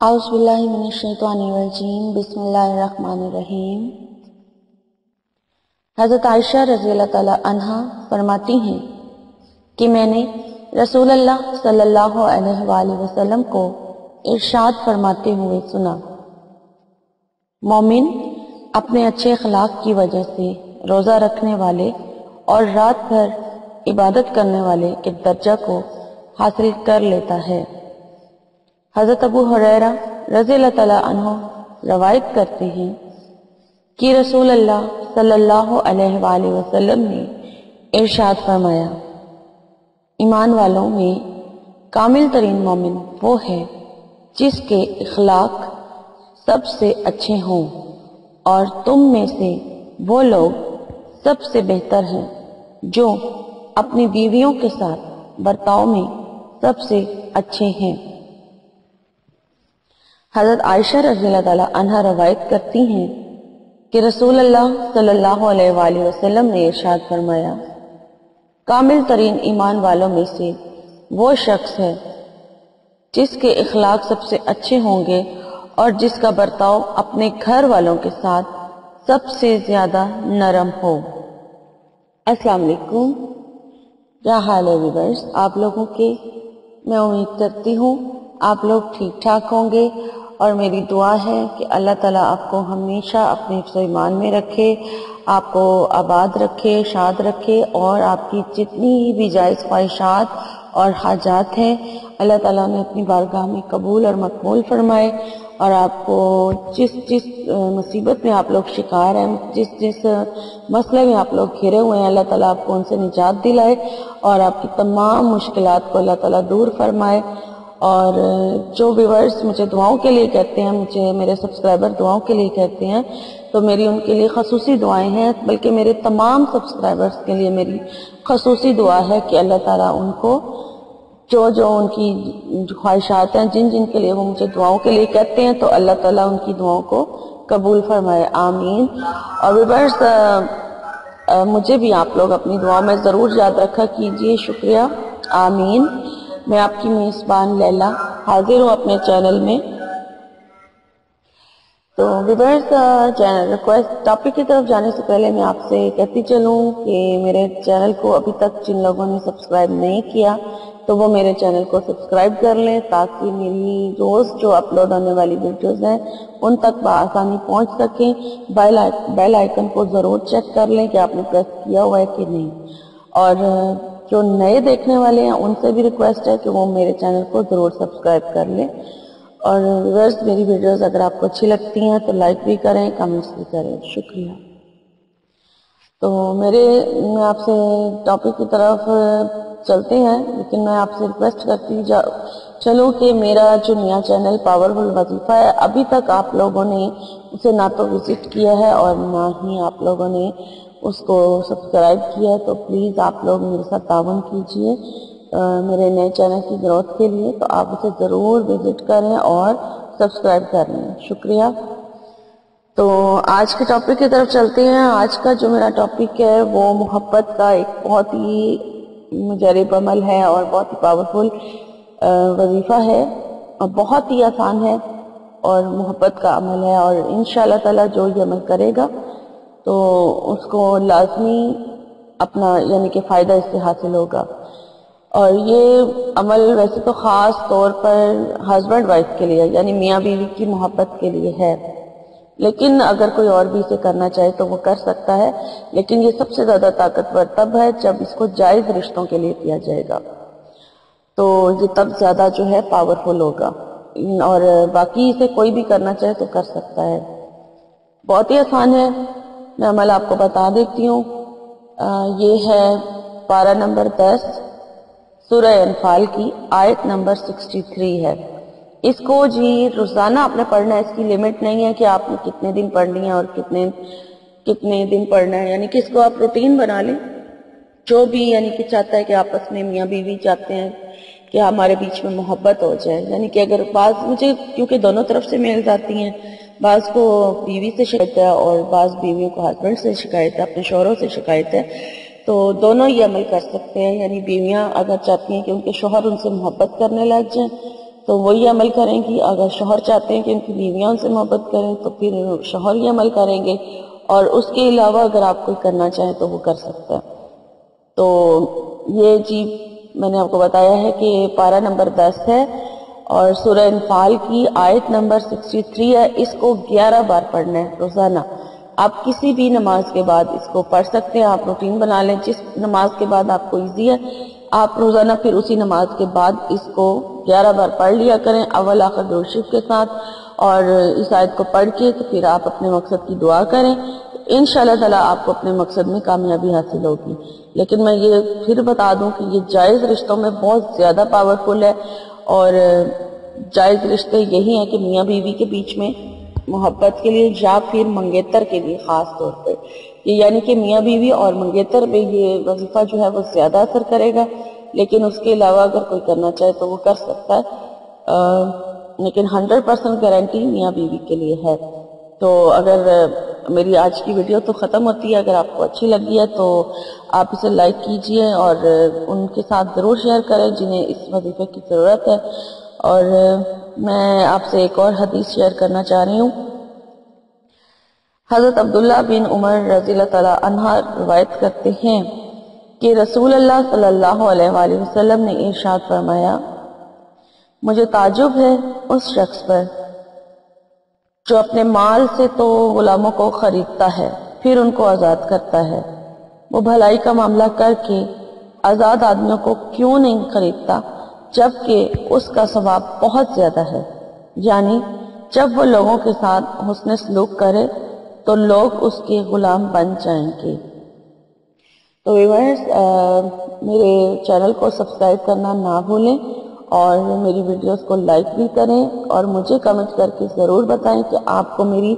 اعوذ باللہ من الشیطان الرجیم بسم اللہ الرحمن الرحیم۔ حضرت عائشہ رضی اللہ تعالی عنہا فرماتی ہیں کہ میں نے رسول اللہ صلی اللہ علیہ وآلہ وسلم کو ارشاد فرماتے ہوئے سنا، مومن اپنے اچھے اخلاق کی وجہ سے روزہ رکھنے والے اور رات بھر عبادت کرنے والے کے درجہ کو حاصل کر لیتا ہے۔ حضرت ابو ہریرہ رضی اللہ تعالیٰ عنہ روایت کرتے ہیں کہ رسول اللہ صلی اللہ علیہ وآلہ وسلم نے ارشاد فرمایا، ایمان والوں میں کامل ترین مومن وہ ہے جس کے اخلاق سب سے اچھے ہوں، اور تم میں سے وہ لوگ سب سے بہتر ہیں جو اپنی بیویوں کے ساتھ برتاؤ میں سب سے اچھے ہیں۔ حضرت عائشہ رضی اللہ تعالیٰ عنہا روایت کرتی ہیں کہ رسول اللہ صلی اللہ علیہ وآلہ وسلم نے ارشاد فرمایا، کامل ترین ایمان والوں میں سے وہ شخص ہے جس کے اخلاق سب سے اچھے ہوں گے اور جس کا برتاؤ اپنے گھر والوں کے ساتھ سب سے زیادہ نرم ہو۔ السلام علیکم، کیا حال ہے ویورز آپ لوگوں کے؟ میں امید کرتی ہوں آپ لوگ ٹھیک ٹھاک ہوں گے، اور میری دعا ہے کہ اللہ تعالیٰ آپ کو ہمیشہ اپنے حفظ و ایمان میں رکھے، آپ کو آباد رکھے، شاد رکھے، اور آپ کی جتنی بھی جائز خواہشات اور حاجات ہیں اللہ تعالیٰ نے اپنی بارگاہ میں قبول اور مقبول فرمائے، اور آپ کو جس مصیبت میں آپ لوگ شکار ہیں، جس مسئلے میں آپ لوگ گھرے ہوئے ہیں، اللہ تعالیٰ آپ کو ان سے نجات دلائے اور آپ کی تمام مشکلات کو اللہ تعالیٰ دور فرمائے۔ اور جو ویورز مجھے دعاؤں کے لیے کہتے ہیں، مجھے میرے سبسکرائبر دعاؤں کے لیے کہتے ہیں، تو میری ان کے لیے خصوصی دعائیں ہیں، بلکہ میرے تمام سبسکرائبرز کے لیے میری خصوصی دعا ہے کہ اللہ تعالیٰ ان کو جو ان کی خواہشات ہیں، جن کے لیے وہ مجھے دعاؤں کے لیے کہتے ہیں، تو اللہ تعالیٰ ان کی دعاؤں کو قبول فرمائے، آمین۔ اور ویورز مجھے بھی آپ لوگ اپنی دعا میں ضرور یاد رکھا کیجئے، شکریہ، آمین۔ میں آپ کی میزبان لیلا حاضر ہوں اپنے چینل میں۔ تو ویورز چینل ریکویسٹ ٹاپک کی طرف جانے سے پہلے میں آپ سے کہتی چلوں کہ میرے چینل کو ابھی تک جن لوگوں نے سبسکرائب نہیں کیا تو وہ میرے چینل کو سبسکرائب کر لیں، تاکہ میری روز جو اپلوڈ ہونے والی ویڈیوز ہیں ان تک بآسانی پہنچ سکیں۔ بیل آئیکن کو ضرور چیک کر لیں کہ آپ نے پریس کیا ہوا ہے کہ نہیں، اور جو نئے دیکھنے والے ہیں ان سے بھی ریکویسٹ ہے کہ وہ میرے چینل کو ضرور سبسکرائب کر لیں۔ اور ویورز میری ویڈیوز اگر آپ کو اچھی لگتی ہیں تو لائک بھی کریں، کمنٹس بھی کریں، شکریہ۔ تو میں آپ سے ٹاپک کی طرف چلتے ہیں، لیکن میں آپ سے ریکویسٹ کرتی چلوں کہ میرا جو نیا چینل پاورفل وظیفہ ہے، ابھی تک آپ لوگوں نے اسے نہ تو وزٹ کیا ہے اور نہ ہی آپ لوگوں نے اس کو سبسکرائب کیا ہے، تو پلیز آپ لوگ میرے ساتھ تعاون کیجئے میرے نئے چینل کی گروتھ کے لیے، تو آپ اسے ضرور وزٹ کریں اور سبسکرائب کر لیں، شکریہ۔ تو آج کے ٹاپک کی طرف چلتے ہیں۔ آج کا جو میرا ٹاپک ہے وہ محبت کا ایک بہت ہی مجرب عمل ہے اور بہت ہی پاورفل وظیفہ ہے، اور بہت ہی آسان ہے اور محبت کا عمل ہے، اور انشاءاللہ تعالی جو یہ عمل کرے گا تو اس کو لازمی اپنا یعنی کہ فائدہ اس سے حاصل ہوگا۔ اور یہ عمل ویسے تو خاص طور پر ہسبینڈ وائف کے لیے یعنی میاں بیوی کی محبت کے لیے ہے، لیکن اگر کوئی اور بھی اسے کرنا چاہے تو وہ کر سکتا ہے، لیکن یہ سب سے زیادہ طاقتور تب ہے جب اس کو جائز رشتوں کے لیے کیا جائے گا، تو یہ تب زیادہ جو ہے پاورفل ہوگا، اور باقی اسے کوئی بھی کرنا چاہے تو کر سکتا ہے۔ بہت ہی آسان ہے، میں عمل آپ کو بتا دیتی ہوں۔ یہ ہے پارہ نمبر 10 سورہ انفال کی آیت نمبر 63 ہے۔ اس کو جی روزانہ آپ نے پڑھنا ہے، اس کی لمٹ نہیں ہے کہ آپ نے کتنے دن پڑھنی ہے اور کتنے دن پڑھنا ہے، یعنی کہ اس کو آپ روٹین بنا لیں۔ جو بھی یعنی کہ چاہتا ہے کہ آپس میں میاں بیوی چاہتے ہیں کہ ہمارے بیچ میں محبت ہو جائے، یعنی کہ اگر مجھے کیونکہ دونوں طرف سے میلز آتی ہیں، بعض کو بیوی سے شکایت ہے اور بعض بیویوں کو ہسبینڈ سے شکایت ہے، اپنے شوہروں سے شکایت ہے، تو دونوں یہ عمل کر سکتے ہیں، یعنی بیویاں اگر چاہتی ہیں کہ ان کے شوہر ان سے محبت کرنے لگ جائیں تو وہی عمل کریں گی. اگر شوہر چاہتے ہیں کہ ان کی بیویاں ان سے محبت کریں تو پھر شوہر یہ عمل کریں گے، اور اس کے علاوہ اگر آپ کوئی کرنا چاہیں تو وہ کر سکتا ہے. تو یہ جی میں نے آپ کو بتایا ہے کہ پارہ نمبر 10 ہے اور سورہ انفال کی آیت نمبر 63 ہے. اس کو 11 بار پڑھنا ہے روزانہ. آپ کسی بھی نماز کے بعد اس کو پڑھ سکتے ہیں. آپ روٹین بنا لیں، جس نماز کے بعد آپ کو ایزی ہے آپ روزانہ پھر اسی نماز کے بعد اس کو 11 بار پڑھ لیا کریں، اول آخر درود شریف کے ساتھ. اور اس آیت کو پڑھ کے تو پھر آپ اپنے مقصد کی دعا کریں، انشاءاللہ تعالیٰ آپ کو اپنے مقصد میں کامیابی حاصل ہوگی. لیکن میں یہ پھر بتا دوں کہ یہ جائز رشتوں میں بہت زیادہ پاورفل ہے، اور جائز رشتے یہی ہیں کہ میاں بیوی کے بیچ میں محبت کے لیے یا پھر منگیتر کے لیے خاص طور پہ، یعنی کہ میاں بیوی اور منگیتر پہ یہ وظیفہ جو ہے وہ زیادہ اثر کرے گا. لیکن اس کے علاوہ اگر کوئی کرنا چاہے تو وہ کر سکتا ہے، لیکن 100% گارنٹی میاں بیوی کے لیے ہے. تو اگر میری آج کی ویڈیو تو ختم ہوتی ہے، اگر آپ کو اچھی لگی ہے تو آپ اسے لائک کیجئے اور ان کے ساتھ ضرور شیئر کریں جنہیں اس وظیفے کی ضرورت ہے. اور میں آپ سے ایک اور حدیث شیئر کرنا چاہ رہی ہوں. حضرت عبداللہ بن عمر رضی اللہ تعالیٰ عنہ روایت کرتے ہیں کہ رسول اللہ صلی اللہ علیہ وآلہ وسلم نے ارشاد فرمایا، مجھے تعجب ہے اس شخص پر جو اپنے مال سے تو غلاموں کو خریدتا ہے پھر ان کو آزاد کرتا ہے، وہ بھلائی کا معاملہ کر کے آزاد آدمیوں کو کیوں نہیں خریدتا جبکہ اس کا ثواب بہت زیادہ ہے. یعنی جب وہ لوگوں کے ساتھ حسن سلوک کرے تو لوگ اس کے غلام بن جائیں گے. تو ویورز میرے چینل کو سبسکرائب کرنا نہ بھولیں اور میری ویڈیوز کو لائک بھی کریں، اور مجھے کمنٹ کر کے ضرور بتائیں کہ آپ کو میری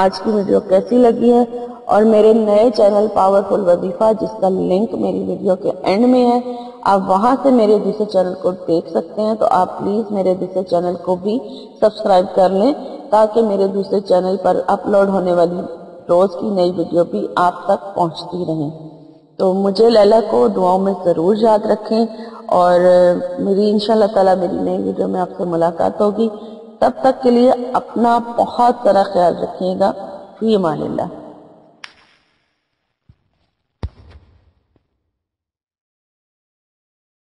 آج کی ویڈیو کیسی لگی ہے. اور میرے نئے چینل پاورفل وظیفہ جس کا لنک میری ویڈیو کے اینڈ میں ہے، آپ وہاں سے میرے دوسرے چینل کو دیکھ سکتے ہیں. تو آپ پلیز میرے دوسرے چینل کو بھی سبسکرائب کر لیں تاکہ میرے دوسرے چینل پر اپلوڈ ہونے والی روز کی نئی ویڈیو بھی آپ تک پہنچتی رہیں. تو مجھے لیلا کو دعاؤں میں ضرور یاد رکھیں، اور میری انشاءاللہ تعالیٰ میری نئی ویڈیو میں آپ سے ملاقات ہوگی. تب تک کے لیے اپنا بہت سارا خیال رکھیے گا. فی امان اللہ.